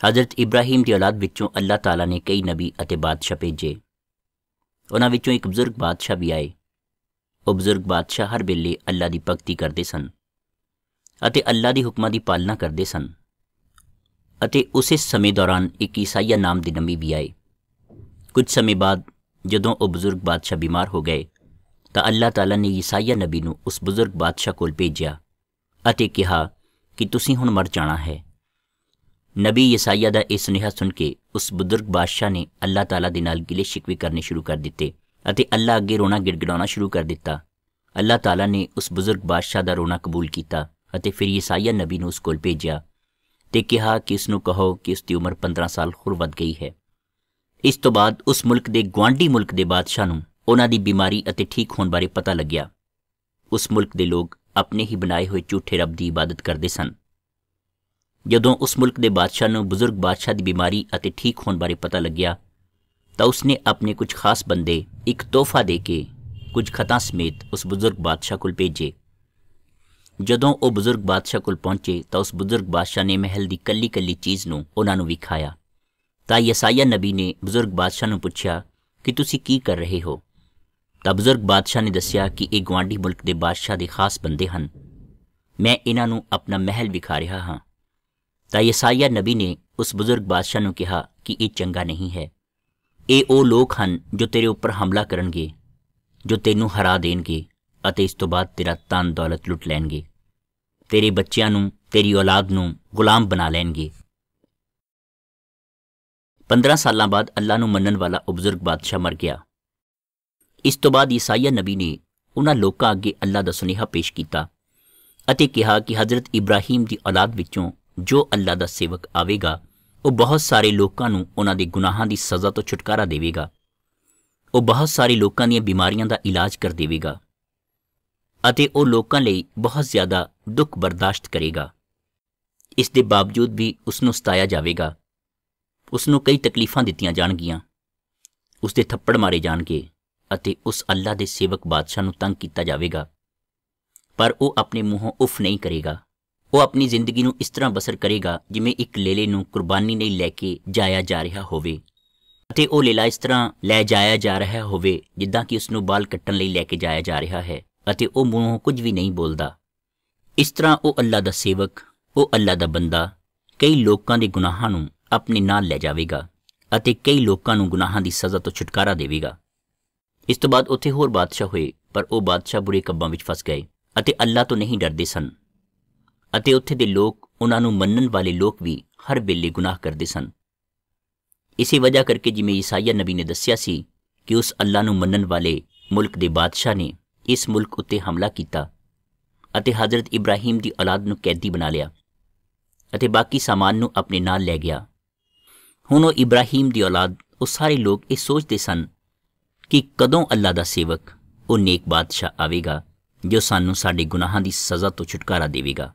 हज़रत इब्राहिम की औलाद विचों अल्लाह ताला ने कई नबी अते बादशाह भेजे। उन्हां विचों एक बजुर्ग बादशाह भी आए। वो बजुर्ग बादशाह हर वेले अल्लाह की भगती करते सन अते अल्लाह के हुक्मां की पालना करते सन। अते उसे समय दौरान एक ईसाइया नाम के नबी भी आए। कुछ समय बाद जदों वो बजुर्ग बादशाह बीमार हो गए तो अल्लाह ताला ने ईसाइया नबी नूं उस बजुर्ग बादशाह कोल भेजिया अते कहा कि तुसीं हुण मर जाना है। नबी ईसाइया दा यह सुनेहा सुन के उस बुजुर्ग बादशाह ने अल्लाह ताला दे नाल गिले शिकवे करने शुरू कर दिते अते अल्लाह अगे रोना गिड़गिड़ाउणा शुरू कर दिता। अल्लाह ताला ने उस बुजुर्ग बादशाह दा रोना कबूल किया अते फिर ईसाइया नबी नूं उस कोल भेजिया ते कहा कि उसनूं कहो कि उसकी उम्र 15 साल होर वध गई है। इस तो बाद उस मुल्क के गुआढ़ी मुल्क के बादशाह नूं उन्हां दी बीमारी अते ठीक होने बारे पता लग्या। उस मुल्क के लोग अपने ही बनाए हुए झूठे रब की इबादत करते सन। जदों उस मुल्क के बादशाह नूं बुजुर्ग बादशाह की बीमारी अते ठीक होने बारे पता लग्या तो उसने अपने कुछ खास बंदे एक तोहफा दे के कुछ खतां समेत उस बुजुर्ग बादशाह कोल भेजे। जदों वो बुजुर्ग बादशाह कोल पहुंचे तो उस बुजुर्ग बादशाह ने महल की कल्ली कल्ली चीज़ नूं उन्हां नूं विखाया। तां ईसाइया नबी ने बुजुर्ग बादशाह नूं पुछया कि तुसीं की कर रहे हो। तां बुजुर्ग बादशाह ने दस्सिया कि ये गुआढ़ी मुल्क के बादशाह के खास बंदे हैं, मैं इन्हां नूं अपना महल विखा रहा हाँ। तां ईसाइया नबी ने उस बुजुर्ग बादशाह नूं कहा कि ये चंगा नहीं है। ये वो लोग हैं जो तेरे उपर हमला करनगे, जो तेनू हरा देणगे अते इस तो बाद तेरा धन दौलत लुट लैणगे, तेरे बच्चों नूं तेरी औलाद नूं गुलाम बना लैणगे। 15 साल बाद अल्लाह नूं मनण वाला वो बुजुर्ग बादशाह मर गया। इस तो बाद ईसाइया नबी ने उन्हां लोकां अगे अल्लाह दा सुनेहा पेश किया अते कहा कि हज़रत इब्राहिम की औलाद विचों जो अल्लाह दा सेवक आवेगा वो बहुत सारे लोगों नूं उन्हां दे गुनाहां दी सज़ा तो छुटकारा देवेगा। वो बहुत सारे लोगों दी बीमारियां दा इलाज कर देवेगा अते वो लोगों लई बहुत ज़्यादा दुख बर्दाश्त करेगा। इस दे बावजूद भी उसनूं सताया जाएगा, उसनूं कई तकलीफां दित्तियां जाणगियां, उसदे थप्पड़ मारे जाणगे अते उस अल्लाह दे सेवक बादशाह नूं तंग किया जाएगा। पर वो अपने मूहों उफ नहीं करेगा। वो अपनी जिंदगी नूं इस तरह बसर करेगा जिवें एक लेले नूं कुर्बानी नहीं लैके जाया जा रहा होवे अते वो लेला इस तरह लै जाया जा रहा होवे जिद्दां कि उसनूं बाल कट्टण लई लैके जाया जा रहा है अते वो मूहों कुछ भी नहीं बोलदा। इस तरह वो अल्लाह दा सेवक, वो अल्लाह दा बंदा कई लोकां दे गुनाहां नूं अपने नाल लै जावेगा अते कई लोकां नूं गुनाहां दी सज़ा तो छुटकारा देवेगा। इस तो बाद उत्थे होर बादशाह होए पर वो बादशाह बुरे कब्बां विच फस गए अते अल्लाह तो नहीं डरदे सन अते उत्थे दे लोग उन्हां नूं मन्नण वाले लोग भी हर वेले गुनाह करदे सन। इसी वजह करके जिवें ईसाइया नबी ने दस्सिया सी कि उस अल्लाह नूं मन्नण वाले मुल्क दे बादशाह ने इस मुल्क उत्ते हमला किया अते हज़रत इब्राहिम की औलाद नूं कैदी बना लिया अते बाकी सामान नूं अपने नाल लै गया। हुण वो इब्राहिम की औलाद वो सारे लोग ये सोचते सन कि कदों अल्लाह दा सेवक वो नेक बादशाह आवेगा जो सानू साडे गुनाहां दी सज़ा तो छुटकारा देवेगा।